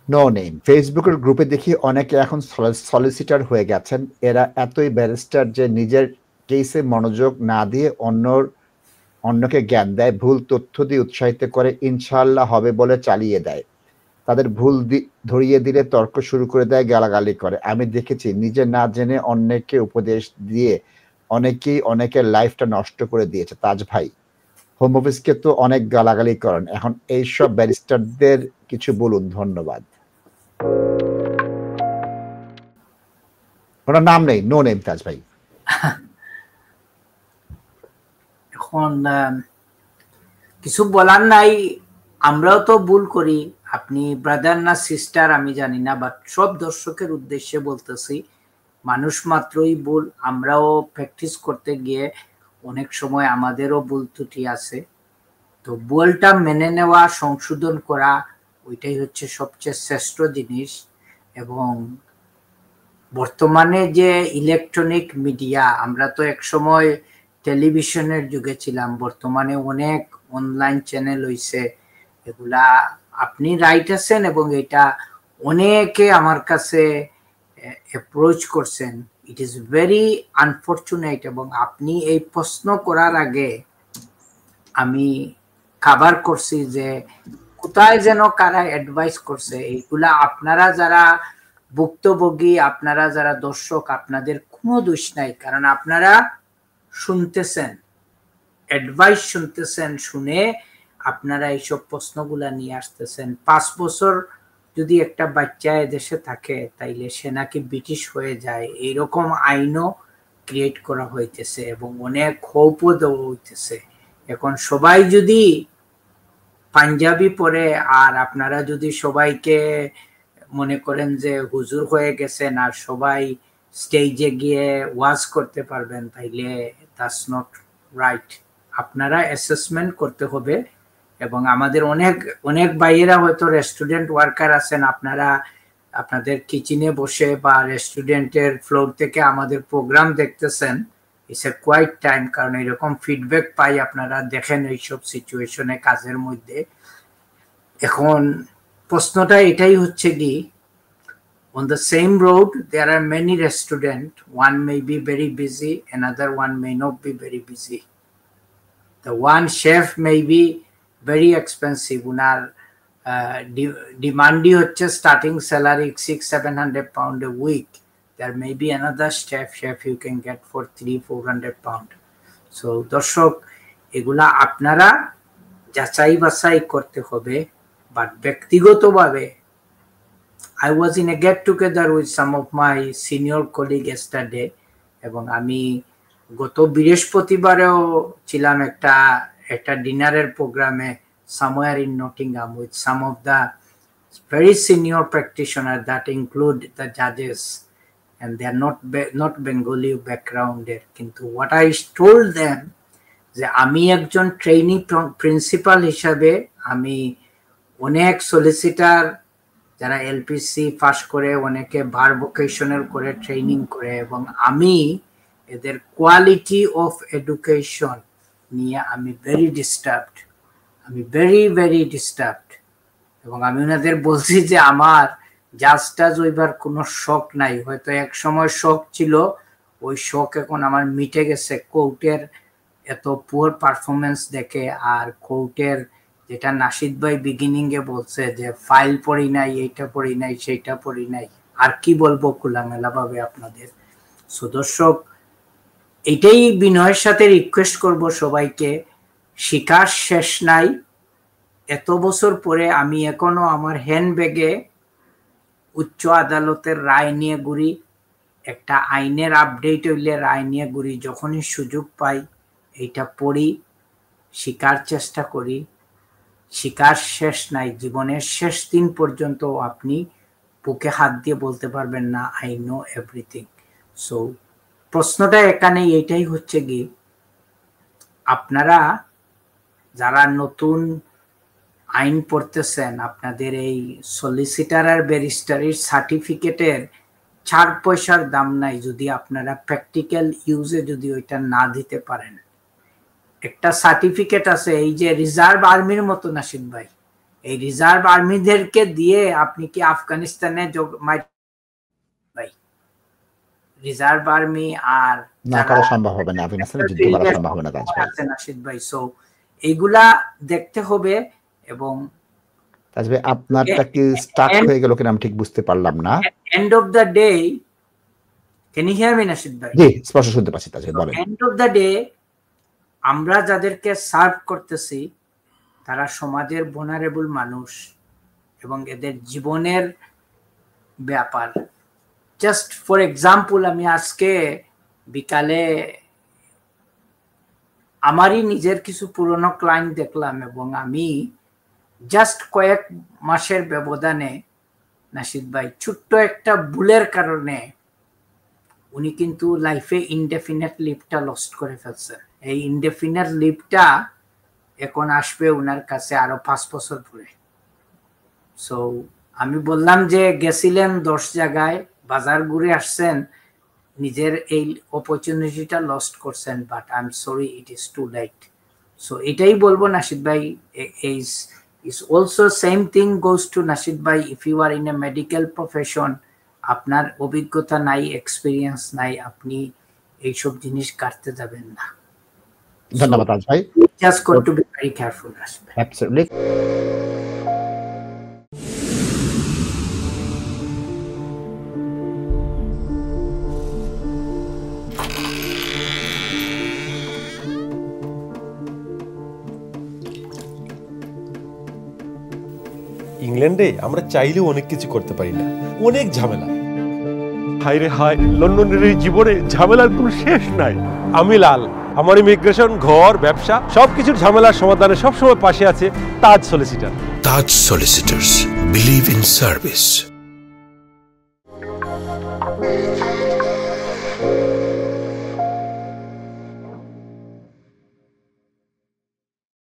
No name ফেসবুকের গ্রুপে দেখি অনেকে এখন সলিসিটার হয়ে গেছেন। এরা এতই ব্যারিস্টার যে নিজের কেসে মনোযোগ না দিয়ে অন্যকে জ্ঞান দেয়, ভুল তথ্য দিয়ে উৎসাহিত করে, ইনশাআল্লাহ হবে বলে চালিয়ে দেয়। তাদের ভুল ধরিয়ে দিলে তর্ক শুরু করে দেয়, গালাগালি করে। আমি দেখেছি নিজে না জেনে অন্যকে উপদেশ দিয়ে অনেকেই অনেকের লাইফটা নষ্ট করে দিয়েছে। তাজ ভাই, হোম অফিসকে তো অনেক গালাগালি করেন, এখন এইসব ব্যারিস্টারদের কিছু বলুন। ধন্যবাদ। ওনার নাম নেই, নো নেম তাজ ভাই। এখন কিছু বলার নাই, আমরাও তো ভুল করি। আপনি ব্রাদার না সিস্টার আমি জানি না, বাট সব দর্শকের উদ্দেশ্যে বলতেছি, মানুষ মাত্রই ভুল। আমরাও প্র্যাকটিস করতে গিয়ে অনেক সময় আমাদেরও ভুল ত্রুটি আছে। তো ভুলটা মেনে নেওয়া, সংশোধন করা, ওইটাই হচ্ছে সবচেয়ে শ্রেষ্ঠ জিনিস। এবং বর্তমানে যে ইলেকট্রনিক মিডিয়া, আমরা তো এক সময় টেলিভিশনের যুগে ছিলাম, বর্তমানে অনেক অনলাইন চ্যানেল হইছে। এগুলা আপনি রাইট আছেন, এবং এটা অনেকে আমার কাছে অ্যাপ্রোচ করছেন। It is very unfortunate. এবং আপনি এই প্রশ্ন করার আগে আমি কভার করছি যে কোথায় যেন কারা অ্যাডভাইস করছে। এইগুলা আপনারা যারা ভুক্তভোগী, আপনারা যারা দর্শক, আপনাদের কোনো দোষ নাই, কারণ আপনারা শুনতেছেন, অ্যাডভাইস শুনতেছেন, শুনে আপনারা এইসব প্রশ্নগুলা নিয়ে আসতেছেন। 5 বছর যদি একটা বাচ্চা এদেশে থাকে, তাইলে সে নাকি ব্রিটিশ হয়ে যায়, এইরকম আইনও ক্রিয়েট করা হইতেছে, এবং অনেক ক্ষোভও দেওয়া হইতেছে। এখন সবাই যদি পাঞ্জাবি পরে, আর আপনারা যদি সবাইকে মনে করেন যে হুজুর হয়ে গেছেন আর সবাই স্টেজে গিয়ে ওয়াজ করতে পারবেন, তাইলে দ্যাটস নট রাইট। আপনারা অ্যাসেসমেন্ট করতে হবে। এবং আমাদের অনেক অনেক ভাইয়েরা হয়তো রেস্টুরেন্ট ওয়ার্কার আছেন, আপনারা আপনাদের কিচেনে বসে বা রেস্টুরেন্টের ফ্লোর থেকে আমাদের প্রোগ্রাম দেখতেছেন। ইটস এ কোয়াইট টাইম, কারণ এরকম ফিডব্যাক পাই, আপনারা দেখেন এইসব সিচুয়েশনে কাজের মধ্যে। এখন প্রশ্নটা এটাই হচ্ছে কি, on the same road there are many restaurants, one may be very busy, another one may not be very busy. The one chef may be very expensive, unar demandi hocche starting salary 600-700 pound a week. There may be another chef you can get for 300-400 pound. So দর্শক, এগুলা আপনারা যাচাই বাছাই করতে হবে। But ব্যক্তিগতভাবে I was in a get together with some of my senior colleagues yesterday, এবং আমি গত বৃহস্পতিবারেও ছিলাম একটা ডিনারের প্রোগ্রামে somewhere in Nottingham with some of the very senior practitioners that include the judges, and they are not Bengali background. কিন্তু what I told them, যে আমি একজন ট্রেনিং প্রিন্সিপাল হিসাবে আমি অনেক সলিসিটার যারা এলপিসি পাস করে, অনেকে বার ভোকেশনাল করে ট্রেনিং করে, এবং আমি এদের কোয়ালিটি অফ এডুকেশন নিয়ে আমি ভেরি ডিস্টার্বড, আমি ভেরি ডিস্টার্বড। এবং আমি ওনাদের বলছি যে আমার জাজটা হইবার কোনো শখ নাই, হয়তো এক সময় শখ ছিল, ওই শখ এখন আমার মিটে গেছে কোর্টের এত পুয়ার পারফরমেন্স দেখে। আর কোর্টের যেটা নাশিদ ভাই বিগিনিং এ বলছে যে ফাইল পড়ি নাই, এইটা পড়ি নাই, সেইটা পড়ি নাই, আর কি বলবো খোলামেলা ভাবে আপনাদের। সো দর্শক, এটাই বিনয়ের সাথে রিকোয়েস্ট করব সবাইকে, শিকার শেষ নাই। এত বছর পরে আমি এখনো আমার হ্যান্ডব্যাগে উচ্চ আদালতের রায় নিয়ে ঘুরি, একটা আইনের আপডেট হইলে রায় নিয়ে ঘুরি, যখনই সুযোগ পাই এইটা পড়ি, শিকার চেষ্টা করি। শিকার শেষ নাই, জীবনের শেষ দিন পর্যন্ত আপনি বুকে হাত দিয়ে বলতে পারবেন না আই নো এভরিথিং। সো প্রশ্নটা এখানে এটাই হচ্ছে কি, আপনারা যারা নতুন আইন পড়তেছেন, আপনাদের এই সলিসিটার আর ব্যারিস্টারির সার্টিফিকেটের 4 পয়সার দাম নাই যদি আপনারা প্র্যাকটিক্যাল ইউজে যদি ওইটা না দিতে পারেন। একটা সার্টিফিকেট আছে, এই যে রিজার্ভ আর্মির মতো নাসিদ ভাই, এই রিজার্ভ আর্মিদেরকে দিয়ে আপনি কি আফগানিস্তানে ভাই রিজার্ভ আর্মি আর না করা সম্ভব হবে না, আফগানিস্তানে যুদ্ধ করা সম্ভব হবে না নাশিদ ভাই। সো এইগুলা দেখতে হবে। এবং তাজ ভাই আপনারটা কি স্টাক হয়ে গেল কিনা আমি ঠিক বুঝতে পারলাম না। End of the day, can you hear me Nashid ভাই? জি স্পষ্ট শুনতে পাচ্ছি তাজ ভাই, বলেন। এন্ড অফ দ্য ডে আমরা যাদেরকে সার্ভ করতেছি তারা সমাজের vulnerable মানুষ এবং এদের জীবনের ব্যাপার। জাস্ট ফর এক্সাম্পল, আমি আজকে বিকালে আমারই নিজের কিছু পুরনো ক্লায়েন্ট দেখলাম এবং আমি জাস্ট কয়েক মাসের ব্যবধানে নাশিদ ভাই ছোট্ট একটা ভুলের কারণে উনি কিন্তু লাইফে ইনডেফিনিট লিভটা লস্ট করে ফেলছেন। এই ইনডেফিনিট লিভটা এখন আসবে ওনার কাছে আরো 5 বছর পরে। সো আমি বললাম যে গেছিলেন 10 জায়গায়, বাজার ঘুরে আসছেন, নিজের এই অপরচুনিটিটা লস্ট করছেন, but I am sorry it is too late. So এটাই বলবো নাশিদ ভাই, is also same thing goes to nasheed ভাই, if you are in a medical profession, আপনার অভিজ্ঞতা নাই, এক্সপেরিয়েন্স নাই, আপনি এইসব জিনিস কাটতে যাবেন না। ধন্যবাদ তাজ ভাই। Just got to be very careful, nasheed ভাই। Absolutely. ইংল্যান্ডে আমরা চাইলেও অনেক কিছু করতে পারি না, অনেক ঝামেলা। হায় রে হায়, লন্ডনের এই জীবনে ঝামেলার কোনো শেষ নাই। আমি লাল, আমার ইমিগ্রেশন, ঘর, ব্যবসা সবকিছুর ঝামেলার সমাধানে সবসময় পাশে আছে Taj solicitor. Taj solicitors, believe in service.